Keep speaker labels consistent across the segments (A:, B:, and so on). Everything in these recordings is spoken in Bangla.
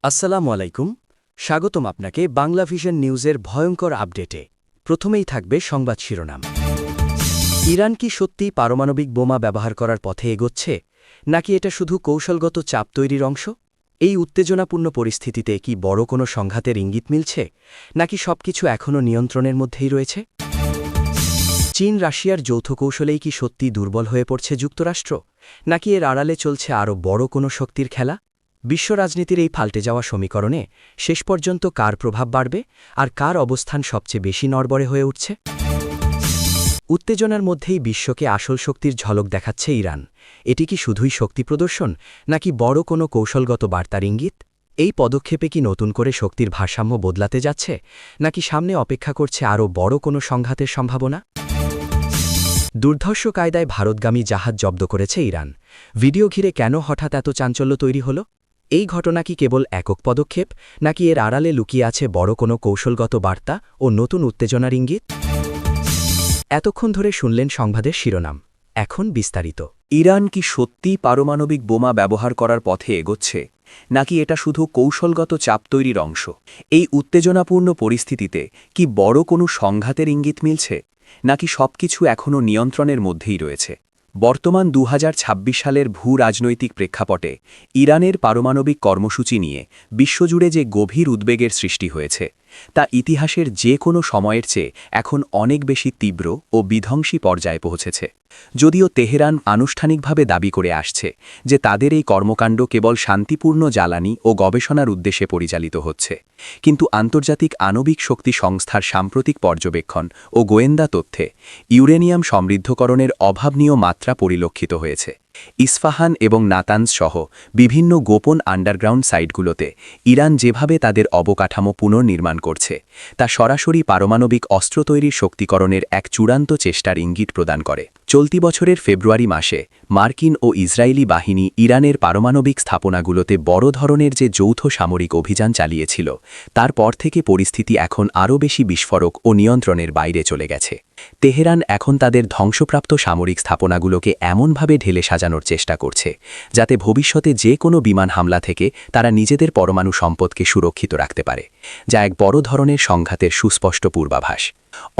A: আসসালামু আলাইকুম, স্বাগতম আপনাকে বাংলা ভিশন নিউজের ভয়ঙ্কর আপডেটে। প্রথমেই থাকবে সংবাদ শিরোনাম। ইরান কি সত্যিই পারমাণবিক বোমা ব্যবহার করার পথে এগোচ্ছে, নাকি এটা শুধু কৌশলগত চাপ তৈরির অংশ? এই উত্তেজনাপূর্ণ পরিস্থিতিতে কি বড় কোনো সংঘাতের ইঙ্গিত মিলছে, নাকি সবকিছু এখনও নিয়ন্ত্রণের মধ্যেই রয়েছে? চীন রাশিয়ার যৌথ কৌশলেই কি সত্যি দুর্বল হয়ে পড়ছে যুক্তরাষ্ট্র, নাকি এর আড়ালে চলছে আরও বড় কোনো শক্তির খেলা? বিশ্ব রাজনীতির এই পাল্টে যাওয়া সমীকরণে শেষ পর্যন্ত কার প্রভাব বাড়বে, আর কার অবস্থান সবচেয়ে বেশি নড়বড়ে হয়ে উঠছে? উত্তেজনার মধ্যেই বিশ্বকে আসল শক্তির ঝলক দেখাচ্ছে ইরান। এটি কি শুধুই শক্তি প্রদর্শন, নাকি বড় কোনো কৌশলগত বার্তার ইঙ্গিত? এই পদক্ষেপে কি নতুন করে শক্তির ভারসাম্য বদলাতে যাচ্ছে, নাকি সামনে অপেক্ষা করছে আরও বড় কোনো সংঘাতের সম্ভাবনা? দুর্ধর্ষ কায়দায় ভারতগামী জাহাজ জব্দ করেছে ইরান। ভিডিও ঘিরে কেন হঠাৎ এত চাঞ্চল্য তৈরি হল? এই ঘটনা কি কেবল একক পদক্ষেপ, নাকি এর আড়ালে লুকিয়ে আছে বড় কোনো কৌশলগত বার্তা ও নতুন উত্তেজনার ইঙ্গিত? এতক্ষণ ধরে শুনলেন সংবাদের শিরোনাম। এখন বিস্তারিত।
B: ইরান কি সত্যিই পারমাণবিক বোমা ব্যবহার করার পথে এগোচ্ছে, নাকি এটা শুধু কৌশলগত চাপ তৈরির অংশ? এই উত্তেজনাপূর্ণ পরিস্থিতিতে কি বড় কোনো সংঘাতের ইঙ্গিত মিলছে, নাকি সবকিছু এখনও নিয়ন্ত্রণের মধ্যেই রয়েছে? বর্তমান ২০২৬ সালের ভূ-রাজনৈতিক প্রেক্ষাপটে ইরানের পারমাণবিক কর্মসূচি নিয়ে বিশ্বজুড়ে যে গভীর উদ্বেগের সৃষ্টি হয়েছে, তা ইতিহাসের যে কোনো সময়ের চেয়ে এখন অনেক বেশি তীব্র ও বিধ্বংসী পর্যায়ে পৌঁছেছে। যদিও তেহরান আনুষ্ঠানিকভাবে দাবি করে আসছে যে তাদের এই কর্মকাণ্ড কেবল শান্তিপূর্ণ জ্বালানি ও গবেষণার উদ্দেশ্যে পরিচালিত হচ্ছে, কিন্তু আন্তর্জাতিক আণবিক শক্তি সংস্থার সাম্প্রতিক পর্যবেক্ষণ ও গোয়েন্দা তথ্যে ইউরেনিয়াম সমৃদ্ধকরণের অভাবনীয় মাত্রা পরিলক্ষিত হয়েছে। ইস্ফাহান এবং নাতানজ সহ বিভিন্ন গোপন আন্ডারগ্রাউন্ড সাইটগুলোতে ইরান যেভাবে তাদের অবকাঠামো পুনর্নির্মাণ করছে, তা সরাসরি পারমাণবিক অস্ত্র তৈরির শক্তিকরণের এক চূড়ান্ত চেষ্টার ইঙ্গিত প্রদান করে। চলতি বছরের ফেব্রুয়ারি মাসে মার্কিন ও ইসরায়েলি বাহিনী ইরানের পারমাণবিক স্থাপনাগুলোতে বড় ধরনের যে যৌথ সামরিক অভিযান চালিয়েছিল, তারপর থেকে পরিস্থিতি এখন আরও বেশি বিস্ফোরক ও নিয়ন্ত্রণের বাইরে চলে গেছে। তেহরান এখন তাদের ধ্বংসপ্রাপ্ত সামরিক স্থাপনাগুলোকে এমনভাবে ঢেলে সাজানোর চেষ্টা করছে, যাতে ভবিষ্যতে যে কোনো বিমান হামলা থেকে তারা নিজেদের পরমাণু সম্পদকে সুরক্ষিত রাখতে পারে, যা এক বড় ধরনের সংঘাতের সুস্পষ্ট পূর্বাভাস।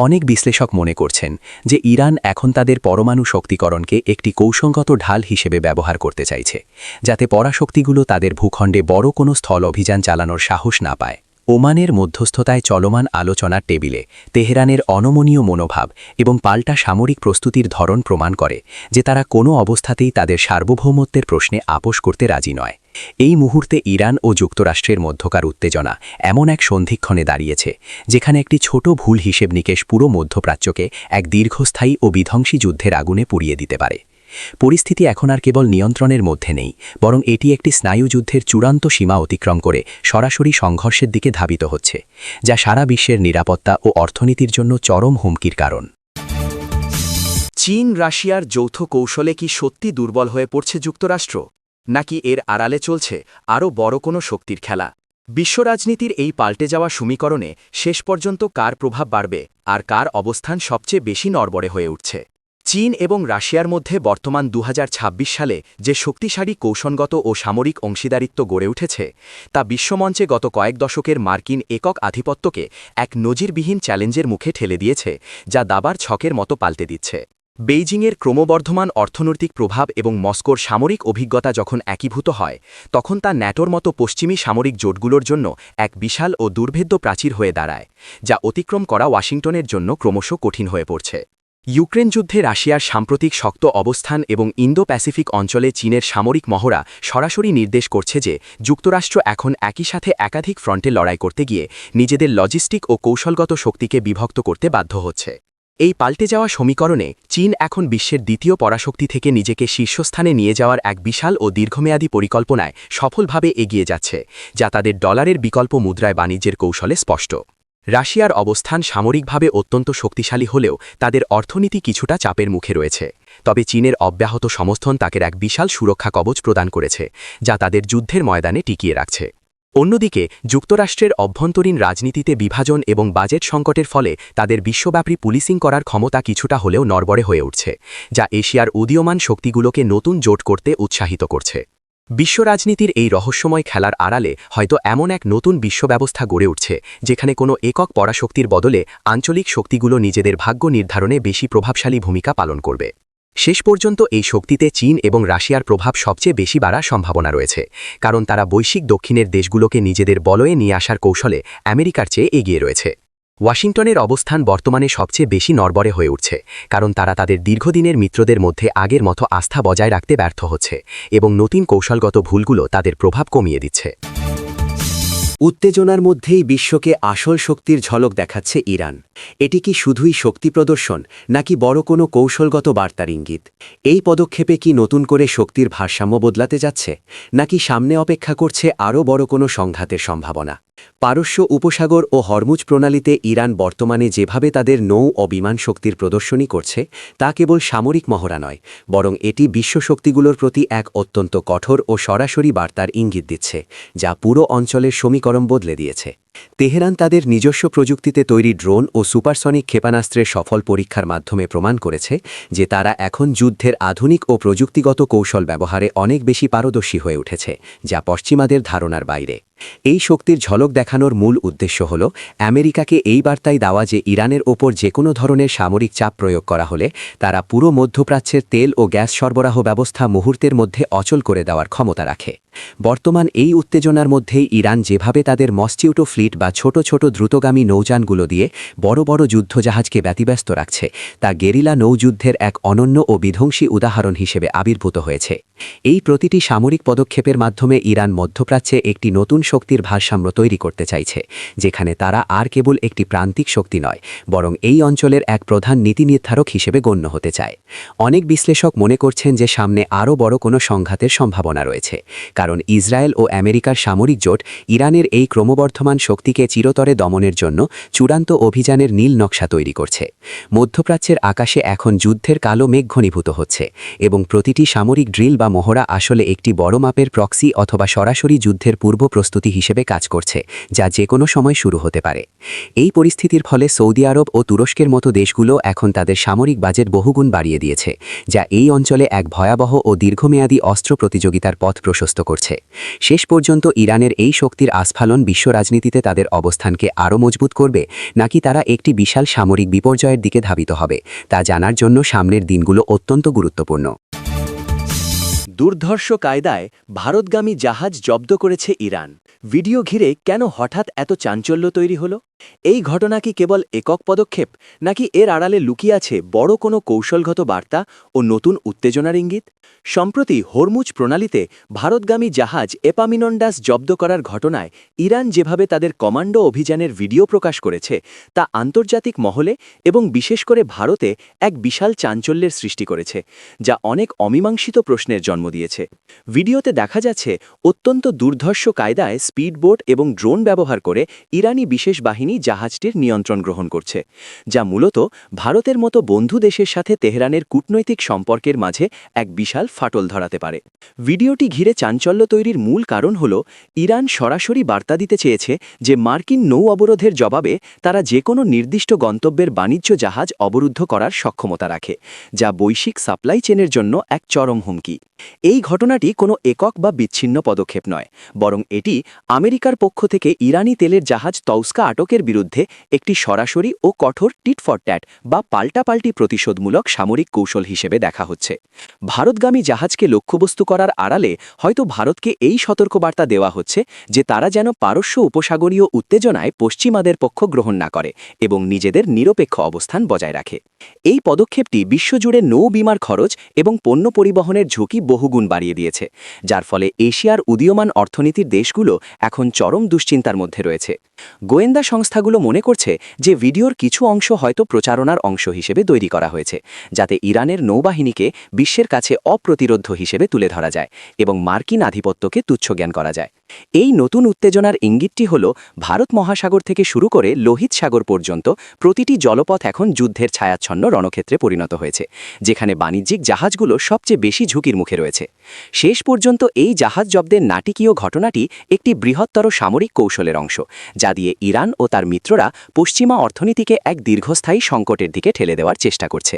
B: অনেক বিশ্লেষক মনে করছেন যে ইরান এখন তাদের পরমাণু শক্তিকরণকে একটি কৌশলগত ঢাল হিসেবে ব্যবহার করতে চাইছে, যাতে পরাশক্তিগুলো তাদের ভূখণ্ডে বড় কোনো স্থল অভিযান চালানোর সাহস না পায়। ওমানের মধ্যস্থতায় চলমান আলোচনার টেবিলে তেহরানের অনমনীয় মনোভাব এবং পাল্টা সামরিক প্রস্তুতির ধরন প্রমাণ করে যে তারা কোনো অবস্থাতেই তাদের সার্বভৌমত্বের প্রশ্নে আপোস করতে রাজি নয়। এই মুহূর্তে ইরান ও যুক্তরাষ্ট্রের মধ্যকার উত্তেজনা এমন এক সন্ধিক্ষণে দাঁড়িয়েছে, যেখানে একটি ছোট ভুল হিসেব নিকেশ পুরো মধ্যপ্রাচ্যকে এক দীর্ঘস্থায়ী ও বিধ্বংসী যুদ্ধের আগুনে পুড়িয়ে দিতে পারে। পরিস্থিতি এখন আর কেবল নিয়ন্ত্রণের মধ্যে নেই, বরং এটি একটি স্নায়ুযুদ্ধের চূড়ান্ত সীমা অতিক্রম করে সরাসরি সংঘর্ষের দিকে ধাবিত হচ্ছে, যা সারা বিশ্বের নিরাপত্তা ও অর্থনীতির জন্য চরম হুমকির কারণ।
A: চীন রাশিয়ার যৌথ কৌশলে কি সত্যি দুর্বল হয়ে পড়ছে যুক্তরাষ্ট্র, নাকি এর আড়ালে চলছে আরও বড় কোনো শক্তির খেলা? বিশ্ব রাজনীতির এই পাল্টে যাওয়া সমীকরণে শেষ পর্যন্ত কার প্রভাব বাড়বে, আর কার অবস্থান সবচেয়ে বেশি নড়বড়ে হয়ে উঠছে? চীন এবং রাশিয়ার মধ্যে বর্তমান ২০২৬ সালে যে শক্তিশালী কৌশলগত ও সামরিক অংশীদারিত্ব গড়ে উঠেছে, তা বিশ্বমঞ্চে গত কয়েক দশকের মার্কিন একক আধিপত্যকে এক নজিরবিহীন চ্যালেঞ্জের মুখে ঠেলে দিয়েছে, যা দাবার ছকের মতো পাল্টে দিচ্ছে। বেইজিংয়ের ক্রমবর্ধমান অর্থনৈতিক প্রভাব এবং মস্কোর সামরিক অভিজ্ঞতা যখন একীভূত হয়, তখন তা ন্যাটোর মতো পশ্চিমী সামরিক জোটগুলোর জন্য এক বিশাল ও দুর্ভেদ্য প্রাচীর হয়ে দাঁড়ায়, যা অতিক্রম করা ওয়াশিংটনের জন্য ক্রমশ কঠিন হয়ে পড়ছে। ইউক্রেন যুদ্ধে রাশিয়ার সাম্প্রতিক শক্ত অবস্থান এবং ইন্দো প্যাসিফিক অঞ্চলে চীনের সামরিক মহড়া সরাসরি নির্দেশ করছে যে যুক্তরাষ্ট্র এখন একই সাথে একাধিক ফ্রন্টে লড়াই করতে গিয়ে নিজেদের লজিস্টিক ও কৌশলগত শক্তিকে বিভক্ত করতে বাধ্য হচ্ছে। এই পাল্টে যাওয়া সমীকরণে চীন এখন বিশ্বের দ্বিতীয় পরাশক্তি থেকে নিজেকে শীর্ষস্থানে নিয়ে যাওয়ার এক বিশাল ও দীর্ঘমেয়াদী পরিকল্পনায় সফলভাবে এগিয়ে যাচ্ছে, যা তাদের ডলারের বিকল্প মুদ্রায় বাণিজ্যের কৌশলে স্পষ্ট। রাশিয়ার অবস্থান সামরিকভাবে অত্যন্ত শক্তিশালী হলেও তাদের অর্থনীতি কিছুটা চাপের মুখে রয়েছে, তবে চীনের অব্যাহত সমর্থন তাকে এক বিশাল সুরক্ষা কবচ প্রদান করেছে, যা তাদের যুদ্ধের ময়দানে টিকিয়ে রাখছে। অন্যদিকে যুক্তরাষ্ট্রের অভ্যন্তরীণ রাজনীতিতে বিভাজন এবং বাজেট সংকটের ফলে তাদের বিশ্বব্যাপী পুলিশিং করার ক্ষমতা কিছুটা হলেও নড়বড়ে হয়ে উঠছে, যা এশিয়ার উদীয়মান শক্তিগুলোকে নতুন জোট করতে উৎসাহিত করছে। বিশ্ব রাজনীতির এই রহস্যময় খেলার আড়ালে হয়তো এমন এক নতুন বিশ্ব ব্যবস্থা গড়ে উঠছে যেখানে কোনো একক পরাশক্তির বদলে আঞ্চলিক শক্তিগুলো নিজেদের ভাগ্য নির্ধারণে বেশি প্রভাবশালী ভূমিকা পালন করবে। শেষ পর্যন্ত এই শক্তিতে চীন এবং রাশিয়ার প্রভাব সবচেয়ে বেশি বাড়ার সম্ভাবনা রয়েছে, কারণ তারা বৈশ্বিক দক্ষিণের দেশগুলোকে নিজেদের বলয়ে নিয়ে আসার কৌশলে আমেরিকার চেয়ে এগিয়ে রয়েছে। ওয়াশিংটনের অবস্থান বর্তমানে সবচেয়ে বেশি নড়বড়ে হয়ে উঠছে, কারণ তারা তাদের দীর্ঘদিনের মিত্রদের মধ্যে আগের মতো আস্থা বজায় রাখতে ব্যর্থ হচ্ছে এবং নতুন কৌশলগত ভুলগুলো তাদের প্রভাব কমিয়ে দিচ্ছে।
B: উত্তেজনার মধ্যেই বিশ্বকে আসল শক্তির ঝলক দেখাচ্ছে ইরান। এটি কি শুধুই শক্তি প্রদর্শন, নাকি বড় কোনো কৌশলগত বার্তার ইঙ্গিত? এই পদক্ষেপে কি নতুন করে শক্তির ভারসাম্য বদলাতে যাচ্ছে, নাকি সামনে অপেক্ষা করছে আরও বড় কোনো সংঘাতের সম্ভাবনা? পারস্য উপসাগর ও হরমুজ প্রণালীতে ইরান বর্তমানে যেভাবে তাদের নৌ ও বিমান শক্তির প্রদর্শনী করছে, তা কেবল সামরিক মহড়া নয়, বরং এটি বিশ্ব শক্তিগুলোর প্রতি এক অত্যন্ত কঠোর ও সরাসরি বার্তার ইঙ্গিত দিচ্ছে, যা পুরো অঞ্চলের সমীকরণ বদলে দিয়েছে। তেহরান তাদের নিজস্ব প্রযুক্তিতে তৈরি ড্রোন ও সুপারসনিক ক্ষেপণাস্ত্রের সফল পরীক্ষার মাধ্যমে প্রমাণ করেছে যে তারা এখন যুদ্ধের আধুনিক ও প্রযুক্তিগত কৌশল ব্যবহারে অনেক বেশি পারদর্শী হয়ে উঠেছে, যা পশ্চিমাদের ধারণার বাইরে। এই শক্তির ঝলক দেখানোর মূল উদ্দেশ্য হল আমেরিকাকে এই বার্তাই দেওয়া যে ইরানের ওপর যে কোনো ধরনের সামরিক চাপ প্রয়োগ করা হলে তারা পুরো মধ্যপ্রাচ্যের তেল ও গ্যাস সরবরাহ ব্যবস্থা মুহূর্তের মধ্যে অচল করে দেওয়ার ক্ষমতা রাখে। বর্তমান এই উত্তেজনার মধ্যেই ইরান যেভাবে তাদের মস্কিউটো ফ্লিট বা ছোট ছোট দ্রুতগামী নৌযানগুলো দিয়ে বড় বড় যুদ্ধজাহাজকে ব্যতিব্যস্ত রাখছে, তা গেরিলা নৌযুদ্ধের এক অনন্য ও বিধ্বংসী উদাহরণ হিসেবে আবির্ভূত হয়েছে। এই প্রতিটি সামরিক পদক্ষেপের মাধ্যমে ইরান মধ্যপ্রাচ্যে একটি নতুন শক্তির ভারসাম্য তৈরি করতে চাইছে, যেখানে তারা আর কেবল একটি প্রান্তিক শক্তি নয়, বরং এই অঞ্চলের এক প্রধান নীতি নির্ধারক হিসেবে গণ্য হতে চায়। অনেক বিশ্লেষক মনে করছেন যে সামনে আরও বড় কোনো সংঘাতের সম্ভাবনা রয়েছে, কারণ ইসরায়েল ও আমেরিকার সামরিক জোট ইরানের এই ক্রমবর্ধমান শক্তিকে চিরতরে দমনের জন্য চূড়ান্ত অভিযানের নীল নকশা তৈরি করছে। মধ্যপ্রাচ্যের আকাশে এখন যুদ্ধের কালো মেঘ ঘনীভূত হচ্ছে এবং প্রতিটি সামরিক ড্রিল বা মহড়া আসলে একটি বড় মাপের প্রক্সি অথবা সরাসরি যুদ্ধের পূর্ব প্রস্তুতি হিসেবে কাজ করছে, যা যে কোনো সময় শুরু হতে পারে। এই পরিস্থিতির ফলে সৌদি আরব ও তুরস্কের মতো দেশগুলো এখন তাদের সামরিক বাজেট বহুগুণ বাড়িয়ে দিয়েছে, যা এই অঞ্চলে এক ভয়াবহ ও দীর্ঘমেয়াদী অস্ত্র প্রতিযোগিতার পথ প্রশস্ত করছে। শেষ পর্যন্ত ইরানের এই শক্তির আস্ফালন বিশ্ব রাজনীতিতে তাদের অবস্থানকে আরও মজবুত করবে, নাকি তারা একটি বিশাল সামরিক বিপর্যয়ের দিকে ধাবিত হবে, তা জানার জন্য সামনের দিনগুলো অত্যন্ত গুরুত্বপূর্ণ। দুর্ধর্ষ কায়দায় ভারতগামী জাহাজ জব্দ করেছে ইরান। ভিডিও ঘিরে কেন হঠাৎ এত চাঞ্চল্য তৈরি হলো? এই ঘটনা কি কেবল একক পদক্ষেপ, নাকি এর আড়ালে লুকিয়ে আছে বড় কোনো কৌশলগত বার্তা ও নতুন উত্তেজনার ইঙ্গিত? সম্প্রতি হরমুজ প্রণালীতে ভারতগামী জাহাজ এপামিনন্ডাস জব্দ করার ঘটনায় ইরান যেভাবে তাদের কমান্ডো অভিযানের ভিডিও প্রকাশ করেছে, তা আন্তর্জাতিক মহলে এবং বিশেষ করে ভারতে এক বিশাল চাঞ্চল্যের সৃষ্টি করেছে, যা অনেক অমীমাংসিত প্রশ্নের জন্ম দিয়েছে। ভিডিওতে দেখা যাচ্ছে অত্যন্ত দুর্ধর্ষ কায়দায় স্পিডবোট এবং ড্রোন ব্যবহার করে ইরানি বিশেষ বাহিনী জাহাজটির নিয়ন্ত্রণ গ্রহণ করছে, যা মূলত ভারতের মতো বন্ধু দেশের সাথে তেহরানের কূটনৈতিক সম্পর্কের মাঝে এক বিশাল ফাটল ধরাতে পারে। ভিডিওটি ঘিরে চাঞ্চল্য তৈরির মূল কারণ হল ইরান সরাসরি বার্তা দিতে চেয়েছে যে মার্কিন নৌ অবরোধের জবাবে তারা যে কোনো নির্দিষ্ট গন্তব্যের বাণিজ্য জাহাজ অবরুদ্ধ করার সক্ষমতা রাখে, যা বৈশ্বিক সাপ্লাই চেনের জন্য এক চরম হুমকি। এই ঘটনাটি কোনো একক বা বিচ্ছিন্ন পদক্ষেপ নয়, বরং এটি আমেরিকার পক্ষ থেকে ইরানি তেলের জাহাজ তৌস্কা আটকের বিরুদ্ধে একটি সরাসরি ও কঠোর টিট ফর ট্যাট বা পাল্টাপাল্টি প্রতিশোধমূলক সামরিক কৌশল হিসেবে দেখা হচ্ছে। ভারতগামী জাহাজকে লক্ষ্যবস্তু করার আড়ালে হয়তো ভারতকে এই সতর্কবার্তা দেওয়া হচ্ছে যে তারা যেন পারস্য উপসাগরীয় উত্তেজনায় পশ্চিমাদের পক্ষ গ্রহণ না করে এবং নিজেদের নিরপেক্ষ অবস্থান বজায় রাখে। এই পদক্ষেপটি বিশ্বজুড়ে নৌ বিমার খরচ এবং পণ্য পরিবহনের ঝুঁকি বহুগুণ বাড়িয়ে দিয়েছে, যার ফলে এশিয়ার উদীয়মান অর্থনীতির দেশগুলো এখন চরম দুশ্চিন্তার মধ্যে রয়েছে। গোয়েন্দা সংস্থাগুলো মনে করছে যে ভিডিওর কিছু অংশ হয়তো প্রচারণার অংশ হিসেবে তৈরি করা হয়েছে, যাতে ইরানের নৌবাহিনীকে বিশ্বের কাছে অপ্রতিরোধ্য হিসেবে তুলে ধরা যায় এবং মার্কিন আধিপত্যকে তুচ্ছজ্ঞান করা যায়। এই নতুন উত্তেজনার ইঙ্গিতটি হল ভারত মহাসাগর থেকে শুরু করে লোহিত সাগর পর্যন্ত প্রতিটি জলপথ এখন যুদ্ধের ছায়াচ্ছন্ন রণক্ষেত্রে পরিণত হয়েছে, যেখানে বাণিজ্যিক জাহাজগুলো সবচেয়ে বেশি ঝুঁকির মুখে রয়েছে। শেষ পর্যন্ত এই জাহাজ জব্দের নাটকীয় ঘটনাটি একটি বৃহত্তর সামরিক কৌশলের অংশ, যা দিয়ে ইরান ও তার মিত্ররা পশ্চিমা অর্থনীতিকে এক দীর্ঘস্থায়ী সংকটের দিকে ঠেলে দেওয়ার চেষ্টা করছে।